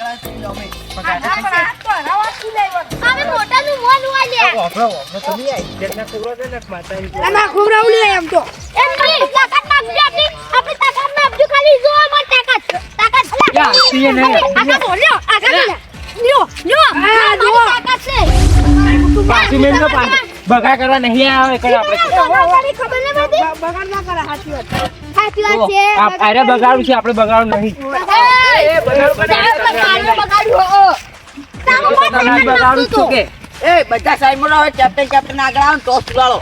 પકડાય તો અમે હવે મોટાનું મોન હોય લે વાપરો તમે ઇજ્જતના કોરો છે ને માતા ના ખોરાવું લે એમ તો એમ નહીં તાકાત નાખજો આપણી તાકાત નાખજો ખાલી જો અમાર તાકાત યા પીએ ને આગા બોલ્યો આગા લ્યો તાકાત છે પાછી મેં તો બગા કરવા નહીં આવે કરે આપણે તમારી ખબર ન પડતી બગાડ ના કરે સાચી વાત છે આરે બગાડું છે આપણે બગાડું નહીં બગાડું છું કે એ બધા સાઈડ માં રહો કેપ્ટન આગળ આવો ટોસ ઉડાડો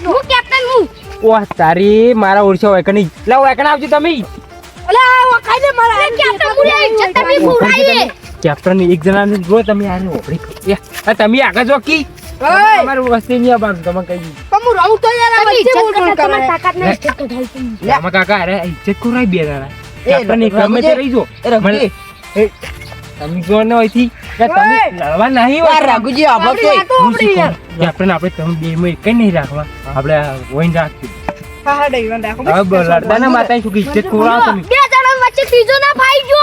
હું કેપ્ટન હું ઓહ તારી મારા ઓરછો વેકની લાવ વેકન આવજો તમે અલા ઓ ખાઈ લે મારા કેપ્ટન મુરે ઇજ્જત તમે ભૂરાઈએ કેપ્ટન એક જણાને જો તમે આને ઓપડી તમે આગળ જો કી અમારું વસ્તી ની બાંધ તમે કહી દીધું કમુ રહું તો યાર આ વચ્ચે બોલ બોલ કરે તાકાત નહીં ઇજ્જત તો ઢાલતી આમાં કાકા અરે ઇજ્જત કોરાય બે જણા કેપ્ટન એક ગમે તે રહી જો મને તમે જો ન હોયથી કે તમે લડવા નહીં યાર રઘુજી આવો કે કેપ્ટન આપણે તમે બે માં એક નહીં રાખવા આપણે વહીને રાખીએ હા હા દઈ વંડા કો હવે લડતા ના માતા શું ઇજ્જત કોરાવ તમે બે જણા વચ્ચે ત્રીજો ના ભાઈ જો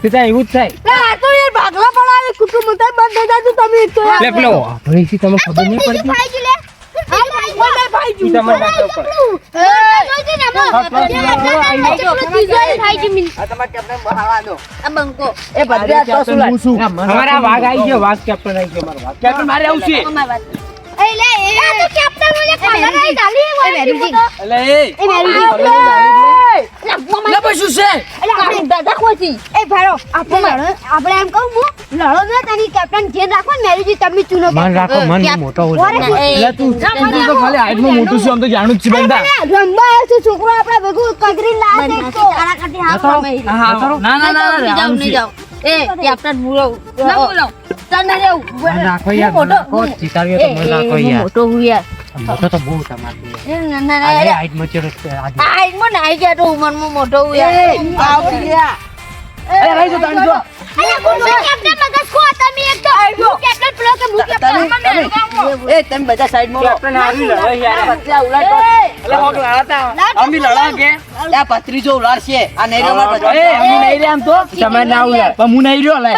તે ત્યાં એવું જ થાય આ તો યાર ભાગલા પડાવે કુટુંબ તો બંધ થઈ જાતું તમે તો યાર લે પેલો આપણે થી તમને ખબર નહીં પડતી ભાઈ જી લે ભાઈ ઈ તમને ના ખબર આ તમાર કેપ્ટન બહાવા દો આ બંકો એ બધા ટોસ ઉડાડ અમારા વાઘ આવી ગયો વાઘ કેપ્ટન આવી ગયો મારો વાઘ કેપ્ટન મારે આવું છે એ લે એ તો કેપ્ટન મને ખબર નહીં ડાલી એ મેરુજી એટલે એ મેરુજી લે બસું છે એટલે આપણે દાદા ખોજી એ ભારો આપણે એમ કહું હું લડો ને તની કેપ્ટન જે રાખો ને મેરુજી તમે ચૂનો મન રાખો મન મોટો હોય એટલે તું તો ખાલી હાઈટ માં મોટું છે આમ તો જાણું જ છે બંદા રંબા છે છોકરો આપણે ભેગું કગરી લાવે તો કાળા કાઢી હાથ ના નહીં જાવ એ કેપ્ટન બોલો ના બોલો તને જાવ મન રાખો યાર મન રાખો ચિતાર્યો તો મન રાખો યાર મોટો હું યાર મોટો તો બહુ તમારે ના ના અરે હાઈટ માં ચડો છે આજે આઈ મન આઈ ગયા તો ઉંમરમાં મોટો હું યાર આવ ગયા એ રહી જો તાણ જો અરે કોણ કેપ્ટન મગજ ખો તમે એક તો હું કેપ્ટન પેલો કે હું કેપ્ટન એ તમે બધા સાઈડ માં કેપ્ટન આવી લડો યાર બધા ઉલાડ એટલે હોક લડાતા અમે લડા કે આ પત્રીજો ઉલાડ છે આ નહીં રે માર એ હું નહીં રે આમ તો તમે ના ઉલાડ પણ હું નહીં રહ્યો લે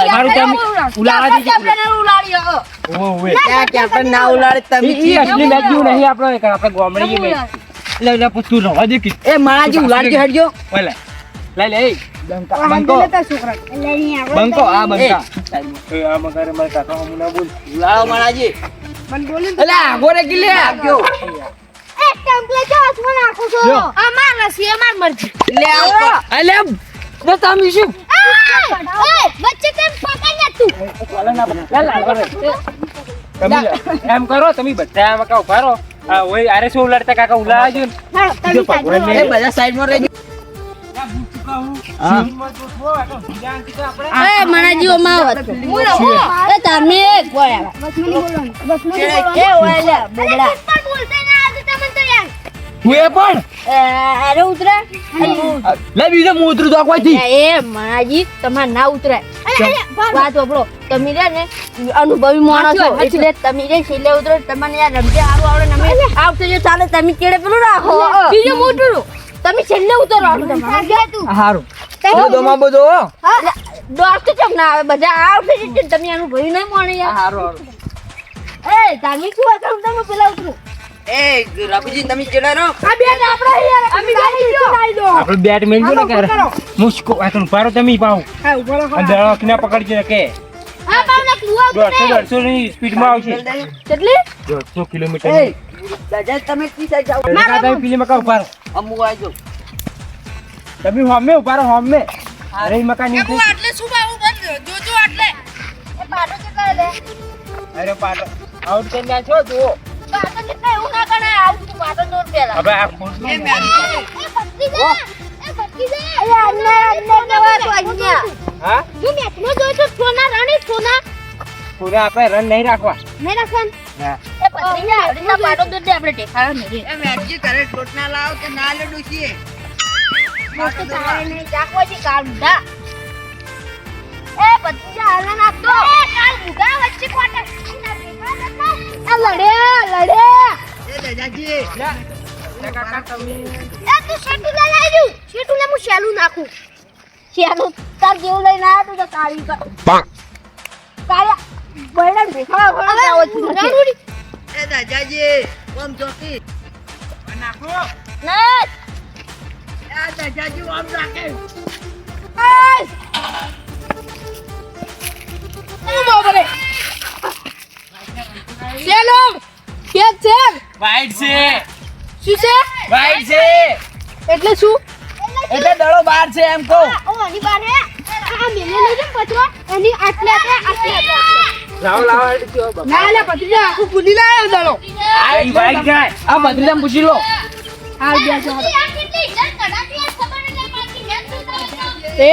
મારું કામ ઉલાડા દીજે કેપ્ટન ઉલાડ્યો ઓવે ક્યાં કેપ્ટન ના ઉલાડ તમે ઈ અસલી મેચ જેવું નહીં આપણે ગોમડી મેચ લે પૂછતું રવા દે કે એ મારાજી ઉલાડ કે હટજો ઓલે લે એ બંકો છોકરા બંકો આ બંકા એ આ મગારે મારા કાકા હું ના બોલ ઉલાડો મારાજી મન બોલી અલે આગો રે કે લે આપજો એ ટેમ્પલેટ જો હાથમાં નાખો છો જો. અમાર રસી અમાર મરજી લે આવો અલે તો તમે શું એ બચ્ચે તેમ પકડ્યા તું તમે એમ કરો તમે બધા આમાં કા ઉભા રહો આ ઓય આરે શું ઉલાડતા કાકા ઉલાડજો ને જો ભગવાન એ બધા સાઈડ માં રહેજો એ મણાજી ઓમાં એ તમે એક બોલ્યા એ ઓલા બોગડા બોલતે ના આજે તમને તો યાર હું એ પણ અરે ઉતરા લે બીજો હું ઉતરું તો કોઈ થી એ મણાજી તમાર ના ઉતરાય વાત ઓબળો તમે રે ને અનુભવી માણસ છો એટલે તમે રે છેલ્લે ઉતરો તમને યાર રમતે આવું આવડે ને અમે આવતો જો ચાલે તમે કેડે પેલું રાખો બીજો મોટું તમે છેલ્લે ઉતરો આવું તમારે કે તું હારું દોમા બધો દોસ્ત ચમ ના આવે બધા આવશે જ તમે અનુભવી નહીં માણે યાર હારું એ તમે શું વાત કરો તમે પેલા ઉતરો એ રઘુજી તમે ચડે રહો આ બેન આપણે યાર અમે ગાડી ચલાઈ દો આપણે બેટ મેલજો ને કે મુસ્કો આકન પારો તમે પાવ હા ઉપર અંદર કિના પકડજો કે હા બાવલા કુવા ઉતરે 150 ની સ્પીડ માં આવશે કેટલી 100 કિલોમીટર એ દાદા તમે કી સાઈડ જાવ તમે પીલી મકા ઉપારો અમુ આવજો તમે હોમે ઉપારો હોમે અરે મકા ની આટલે શું બાવું બંધ જોજો આટલે એ પાટો કેટલા લે અરે પાટો આઉટ કરી નાખ્યો જુઓ પાટો કેટલા એવું ના કરે આવું તું પાટો દોર પેલા હવે આ ખોટ એ પત્તી જા એ અન્ના કવા તો અહીંયા હા તું મેચમાં જોઈ તો સોના રાણી સોના પૂરા આપણે રન નહીં રાખવા મે રાખન હા એ પત્તી જા આવડીના પાટો દોર દે આપણે ટેકાળો નહીં એ મેજી કરે ટોટ ના લાવ કે ના લે ડોસીએ તો તારે નહીં જાકવાજી કાળ મુઢા એ પત્તી જા હાલા નાખતો એ કાળ મુઢા વચ્ચે કોટા આ લડે એ દાદાજી કાકા તમે એ તું શેટુ લે લાવજો શેટુ લે મુ શેલું નાખું શેલું તાર જેવું લઈને આવ્યા તું તો કાળી કર કાળિયા બૈડા દેખાવા હવે એ દાદાજી ઓમ ચોકી નાખો ના એ દાદાજી ઓમ રાખે બાબરે ચલો કે છે વાઈટ છે શું છે વાઈટ છે એટલે શું એટલે દડો બહાર છે એમ કહો ઓ આની બાર હે આ મેલે લઈ જમ પથરો એની આટલે લાવો લાવો હેડ જો બાબા ના લે પતિજા આખું ભૂલી લાયો દડો આ ઈ વાઈટ ગાય આ બદલામ પૂછી લો હાલ ગયા છો આ કેટલી ઇજ્જત કઢાતી આ ખબર નહીં પડતી મેં શું કરો એ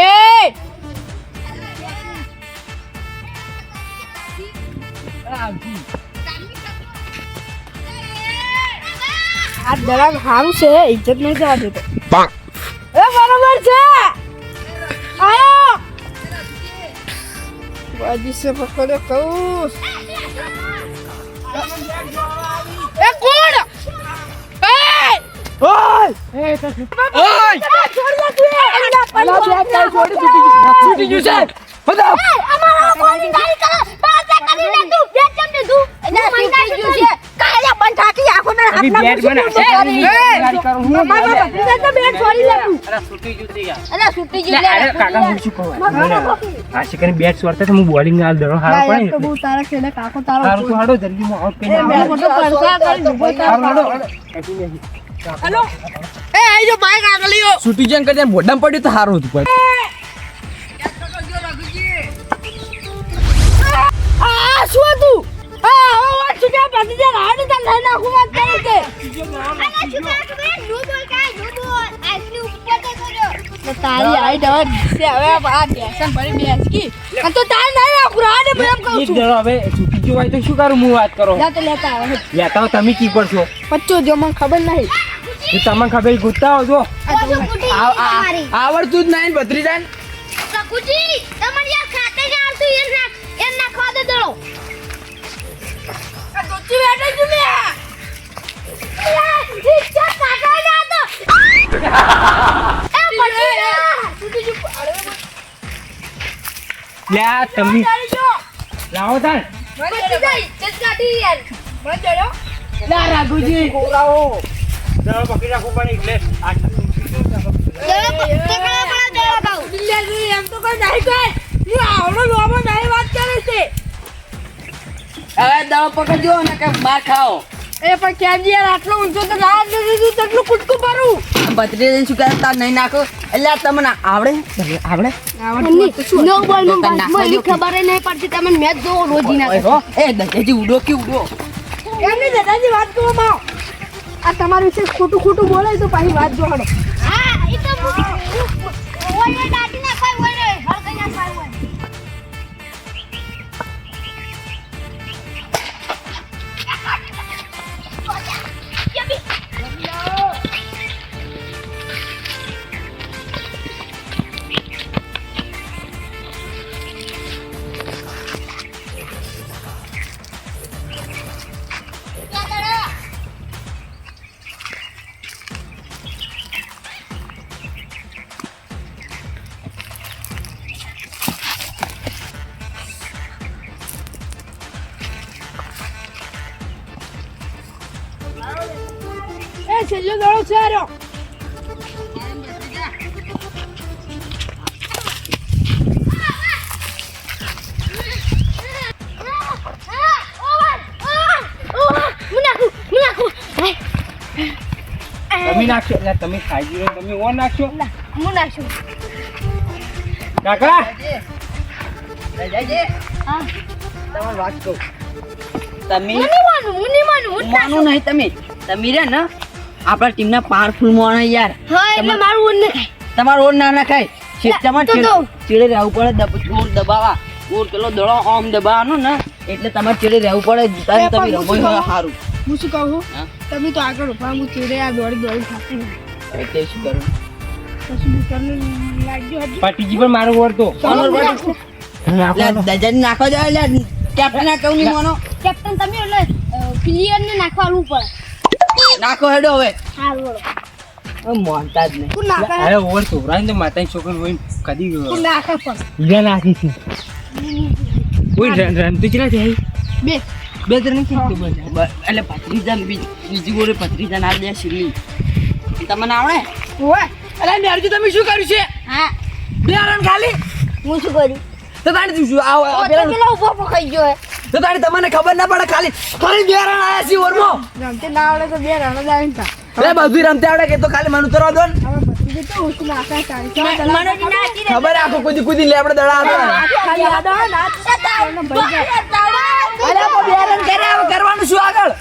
આ દડા સારું છે ઇજ્જત નહીં જવા દેતો એ બરોબર છે આયો બાજી સે પકડ્યો કહું એ કોણ ઓય છૂટી ગયું છે બધા અમારો કોની ગાડી કરો પાછા કરી લે તું બે ચમ દે તું એટલે મંગાઈ ગયું છે કાળિયા બંધાકી આખો ને અભી બેટ બના ગાડી કરું હું મારો ભત્રીજા તો બેટ છોડી લે તું અરે છૂટી જતી યાર અલા છૂટી ગયું લે અરે કાકા હું શું કહું આ શિકરી બેટ સ્વરતા તો હું બોલિંગ ના દરો હારો પડે તો બહુ તારા ખેલે કાકો તારો હારો તો હાડો જલ્દી હું આઉટ કરી મેં મોટો પડસા કરી ઉભો હારો હાડો હેલો એ આઈ જો બાઈક આગળ લ્યો છૂટી જંગ કરીને મોઢામાં પડ્યું તો સારું હતું પણ આ શું હતું આ હવે વાત છૂટ્યા ભત્રીજા રાડ તો લઈ નાખું વાત કરે છે અલા છુપા છુપા નું બોલ કાય નું બોલ આટલી ઉપર તો કર્યો તો તારી આઈ દવા છે હવે આ બેસન ભરી બેસકી આ તો તાર નહીં નાખું રાડ એમ કહું એક છું દરો હવે છૂટી ગયો હોય તો શું કરું હું વાત કરો જા તો લેતા આવે લેતા હો તમે કી પર છો પચ્ચો જો મને ખબર નહીં જો તમને ખબર ગુત્તા હો જો મારી આવડતું જ નહીં ભત્રીજા સકુજી તમારી યાર ખાતે જ આવતું એર નાખવા દે દળો આ દોચી બેઠે છું મે ઈચ્છા કાકા ના તો એ પછી લે આ તમે તારી જો લાવો તાર પછી જાય ઇજ્જત કાઢી યાર મને જોડો લા રાઘુજી કોરાઓ દરો પકડી રાખો પણ એટલે આ દળો પકડા પડા દેવા બાઉ દિલ્યા જોઈ એમ તો કોઈ નહીં કોઈ હું આવડો લોબો નહીં વાત કરે છે હવે દડો પકડજો ને કે માર ખાઓ એ પણ કેમજી યાર આટલો ઊંચો તો ના જ દીધું તેટલું કૂદકું ભરું ભત્રીજા શું કરે તાર નહીં નાખો એટલે આ તમને આવડે આવડે નો બોલ મને ખબર નહીં પડતી તમને મેચ જો રોજી ના ઓય હો એ દાદાજી ઉડો કે ઉડો એમની દાદાજી વાત કરો માં આ તમારું વિશે ખોટું ખોટું બોલે તો પાછી વાત જો હડો હા ઈ તો ઓય દાટી ના ખાય ઓય હળ કઈ ના ખાય ઓય એ છેલ્લો દડો છે આર્યો તમે નાખશો એટલે તમે ખાઈ ગયો તમે ઓ નાખશો હું નાખું કાકા દાદાજી હા તમારી વાત કહું તમે હું નહીં માનું માનું નહીં તમે રે ને આપણા ટીમના પાવરફુલ મોણ યાર હા એટલે મારું ઓન ન ખાય તમારો ઓર ના નખાય શેચામાં તો ચીડે રહેવું પડે જોર દબાવા ઓર પેલો દડો આમ દબાવવાનો ને એટલે તમારે ચીડે રહેવું પડે તારે તમે રમો સારું હું શું કહું હા? તમે તો આગળ ઉભા હું ચીડે આ દોડી ખાતી નહીં એટલે શું કરું પછી દુકાનને લાગ્યો હતી પાટીજી પણ મારો વર તો દાદાજી નાખો જાય એટલે કેપ્ટન આ કહું નહીં મોનો કેપ્ટન તમે એટલે પ્લેયર ને નાખવાનું પડે નાખો હેડો હવે હારું મોનતા જ નહીં. તું નાખે અરે ઓવર છોકરા ને માતાની છોકરી હોય કદી તું નાખે પણ હીરા નાખી છે ઓય રમતી ચલા છે બે બે ત્રણ નથી તું બસ એટલે ભત્રીજા બીજી ગોળે ભત્રીજા ના દે શીલી તમને આવડે ઓય અરે નેરજી તમે શું કર્યું છે હા બે રન ખાલી હું શું કર્યું તો તાણી તું શું આવ ઓ તો પેલો ઉભો પકડી ગયો હે તો તાણી તમને ખબર ના પડે ખાલી ખાલી બે રન આયા છે ઓવરમાં રમતે ના આવડે તો બે રન જ આવીને તા અરે બધું રમતે આવડે કે તો ખાલી મને ઉતરવા દો ને હવે ભત્રીજો તો હું શું નાખે ચાલી મનોજી નાચી રે ખબર આખો કુદી કુદી લેબડે દડા હતા ખાલી યાદ આવે નાચ અરે આ બે રન કરે હવે કરવાનું શું આગળ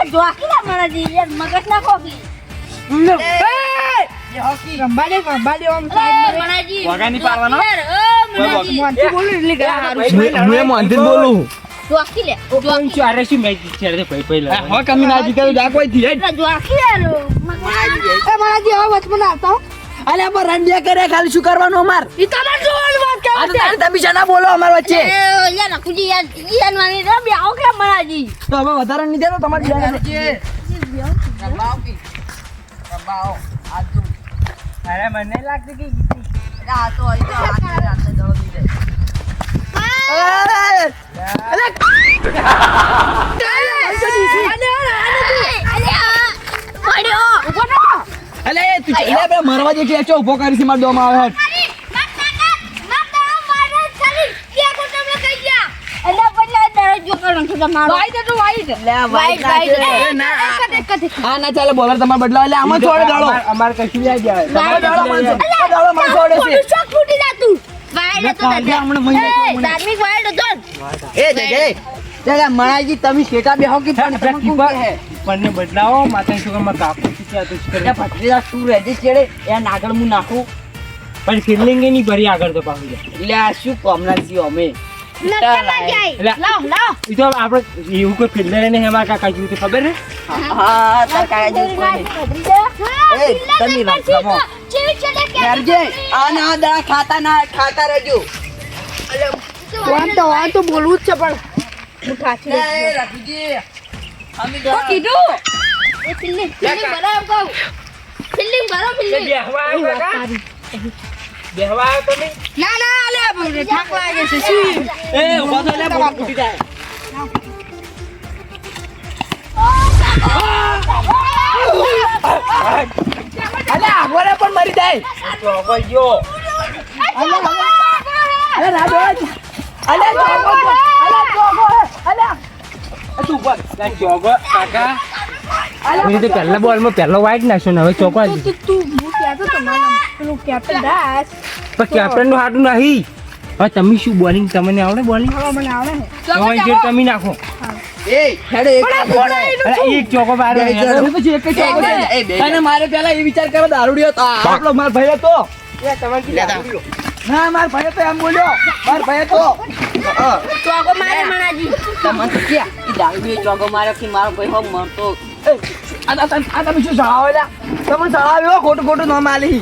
જોકી ના મનોજી યાર મગજ ના ખોકી રંબા દે આમ સાઈડ માં મનોજી વગાની પાડવાનો? મનોજી મોંથી બોલું એટલે ગયા હારું હું મોનથી જ બોલું જોકી લે કોઈ શું અરે શું મેચ છે ભાઈ પહેલા હવે કમી ના જીતે જા કોઈ થી જોકી લે એ મારાજી હવે વચમાં આવતા અલે પર રન બે કરે ખાલી શું કરવાનું અમાર ઈ તમાર જોવાનું વાત આ તો તારી તમે શા ના બોલો અમાર વચ્ચે યાર નકુજી યાર માની રે બે આવો કે મનોજી તો હવે વધારે નહીં દેતો તમારી જાન અરે મને લાગતું કે અલે તું ચલે બે મરવા જે કે ઉભો કરી છે માર દોમાં આવે હા ના ચાલે બોલર તમાર બદલાવ એટલે આમાં છોડે દાડો અમાર કશું જાય જાય તમારો દાડો માનસો દાડો માનસો ઓડે છે એ જગે જગે મણાજી તમે શેટા બેહો કે પણ તમે કોણ કહે પણ બદલાવો માતાની છોકરીમાં કાપો ક્યાં તો એ ભત્રીજા તું રહેજે છેડે એ નાગળ હું નાખું પણ ફિલ્ડિંગ નહીં ભરી આગળ તો પાછું એટલે આ શું કોમના છીએ અમે એટલે ઈ તો આપણે એવું કોઈ ફિલ્ડર ને હેમા કાકા જેવું તો ખબર ને હા તાર કાયા જેવું કોઈ નહીં એ તમે રમો યારજે આ ના દા ખાતા રહેજો વાન તો બોલવું જ છે પણ હું ઠાચી એ રઘુજી અમે કીધું એ ફિલ્ડિંગ બરાબર કહું ફિલ્ડિંગ બરાબર ફિલ્ડિંગ બેહવા આવ્યો કાકા? બેહવા આવ્યો તમે ના ના અલે ઠાક લાગે છે શું એ ઉભો તો લે બોલ ફૂટી જાય અલે આગોરે પણ મરી જાય ચોકો ગયો અલે રાડો અલે ચોગો અલે તું ઉપર ચોકો કાકા મેં તો પહેલા બોલમાં પહેલો વાઈટ નાખ્યો ને હવે ચોકો જ. તું હું કહેતો તો મારા પેલું કેપ્ટન દાસ પણ કેપ્ટન નું હાટું નહીં હવે તમે શું બોલિંગ તમને આવડે બોલિંગ હવે મને આવડે છે તમે નાખો એ હેડે એક અરે એક ચોકો બાર પછી એક ચોગો અને મારે પેલા એ વિચાર કરો દારૂડિયો તો આપણો માર ભાઈ હતો ના માર ભાઈ તો એમ બોલ્યો માર ભાઈ તો ચોગો મારે મણાજી તમને તો ક્યાં ઈ દારૂડિયો ચોગો માર્યો કે મારો ભાઈ હો મરતો આ તમે શું સળાવો લ્યા તમને સળાવ્યો ખોટું ખોટું ન માલી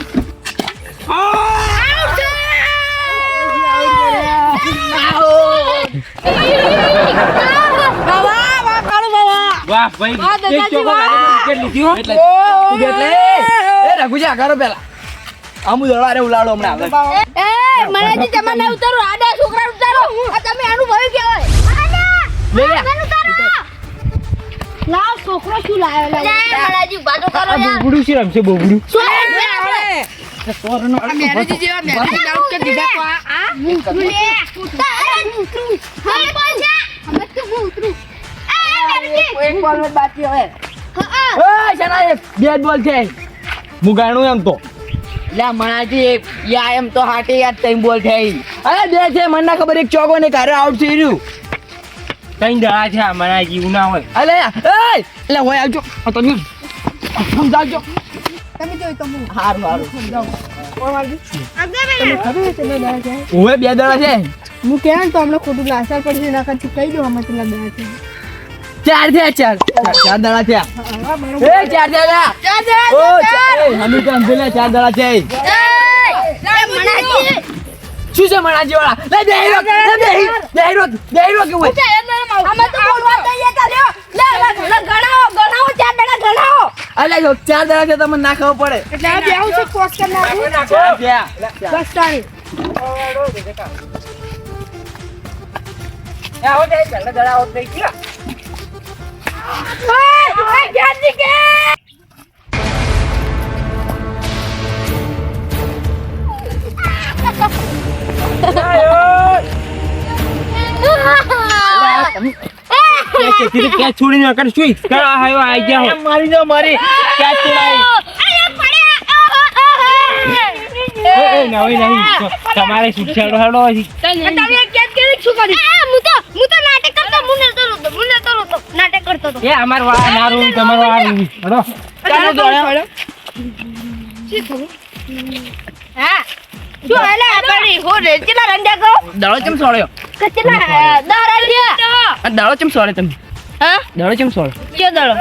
વાહ ભાઈ એક ચોકો વિકેટ લીધી હો એટલે એ રઘુજી આગારો પેલા આમુ દળવારે ઉલાડો હમણાં આગળ એ મણાજી તમે ના ઉતારો આડા છોકરા ઉતારો આ તમે આનું ભય કહેવાય લે લે લાવ છોકરો શું લાવ્યો મણાજી બાટો કરો યાર બોબડું છે રમશે બોબડું મેરેજી જેવા મેરેજી ડાઉટ કે દીધા તો આ એક બોલ જ બાકી હવે ઓય શના એક બે જ બોલ છે હું ગાણું એમ તો લે મણાજી યા એમ તો હાટે યાર તઈ બોલ છે અરે બે છે મને ના ખબર એક ચોગો ને ઘરે આઉટ થઈ રહ્યું કઈ દડા છે અમારા જીવ ના હોય અલે એ એટલે હોય આવજો તમે સમજાવજો તમે જોઈ તો હું હારું હારું હું ઓય બે દડા છે કહે ને તો હમણાં ખોટું લાસાર પડશે ના કરતી કહી દો અમે પેલા દડા છે ચાર થયા ચાર દડા થયા એ ચાર થયા ઓ હમી તો અંધેલા ચાર દડા છે શું છે મણાજી વાળા લે દેહીરો કે હોય અલ્યા જો 4 દાડા છે તમને ના ખબર પડે એટલે આ બેહું છે પોસ્ટ કરી નાખું બસ તારી ઓય જ્ઞાનજી કે ક્યાં છોડીને આગળ શું હિચકારા આવ્યો આઈ ગયા હો. મારી દો મારી ક્યાં ચડાઈ એ નહીં નહીં તમારે શિક્ષાડો હેડો હજી. તમે કેમ કે શું કરી હું તો નાટક કરતો નાટક કરતો હતો એ અમાર વાળા ના રૂમ તમારો આ રૂમ હેડો. ચાલો દોડ્યા હા શું હાલે આપણી હો રે કેટલા રંડ્યા કહો દાડો કેમ સોળ્યો કેટલા દારંડ્યા આ દાડો કેમ સોળે તમે હા દાડો કેમ સોળે કે દળો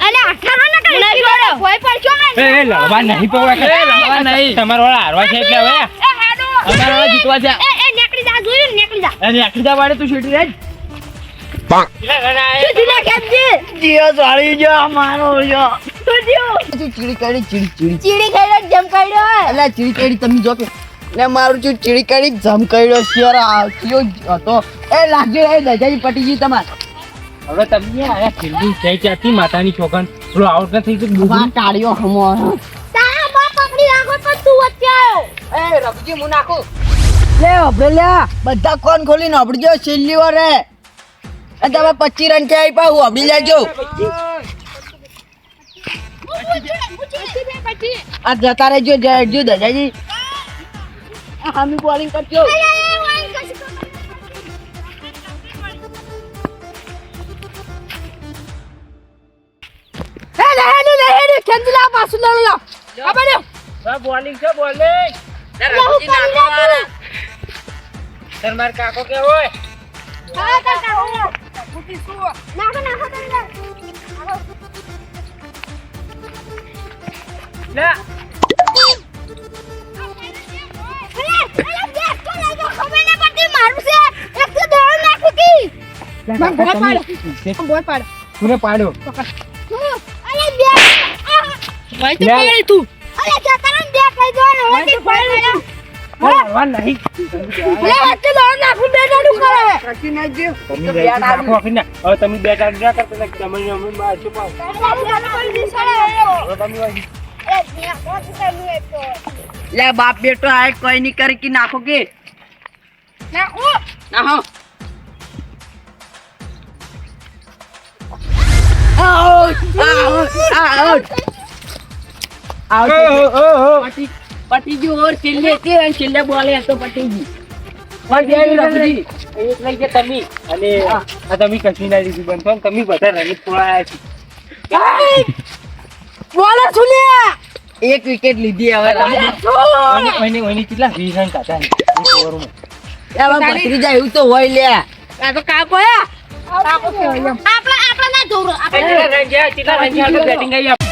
અલે 18 ના કરી નથી પડો કોઈ પડશો એ લડવા નહીં પવા કે લડવા નહીં. તમારો વાળા હારવા છે એટલે હવે એ હાડો અમારા વાળા જીતવા છે એ નીકળી જા જોયું નીકળી જા અને આખીદા વાળે તું છૂટી રહે સીધા કેમજી જીઓ સોળી જો મારો જો તો જીઓ ચીડી કરી ચીડી ચીડી ખાઈને જમ કાઢ્યો અલ્યા ચીડી કરી તમે જો કે ને મારું ચીડી કરી જમ કર્યો શિયર આયો હતો એ લાગજો એ દજાજી પટી ગઈ તમાર હવે તમે આયા ખીલડી જઈ ક્યાંથી માતાની છોકન પેલો આઉટ ન થઈ ગયું વા ટાળ્યો હમો તારા બાપ પકડી રાખો તો તું વચ્ચે આવ્યો એ રબજી મુ નાખો લે ઓબરે લે બધા કોણ ખોલીને ઓબડજો છેલ્લી વાર રે એ તમે 25 રન કે આઈ પાઉ ઓબડી જાજો આ જતા રહેજો જો દજાજી આ હામી બોલિંગ કરજો લે ખેંચલા પાછું લે લો આ બન્યો બોલિંગ છે બોલિંગ રબજી નાખો તમાર કાકો કે હોય હા કાકા નાખો નાખો લે બોલ પાડ તુને પાડ્યો ભાઈ તો પડી તું હારવા નહીં લે વચ્ચે દોડ નાખું બે દોડ કરે કચી નાખજો તમે બેટ નાખો આખી ના હવે તમે બેટ આડ ના કરતા ને તમે અમે માર છો પાવ હવે તમે વાગી લે બાપ બેટો આ કોઈ નહીં કરી કે નાખો કે નાખો પટી ગયું ઓર છેલ્લે તે છેલ્લે બોલે તો પટી ગઈ એટલે કે તમે અને આ તમે કશી ના દીધી બનતો ને તમે બધા રનિત થોડા બોલર સુલ્યા એક વિકેટ લીધી હવે તમે ઓની કેટલા 20 રન કાઢ્યા એક ઓવરમાં એમાં પથરી જાય એવું તો હોય લે આ તો કાકો કાકો કેવાય આપણા ના દોરો કેટલા રન ગયા કેટલા રન ગયા બેટિંગ આવી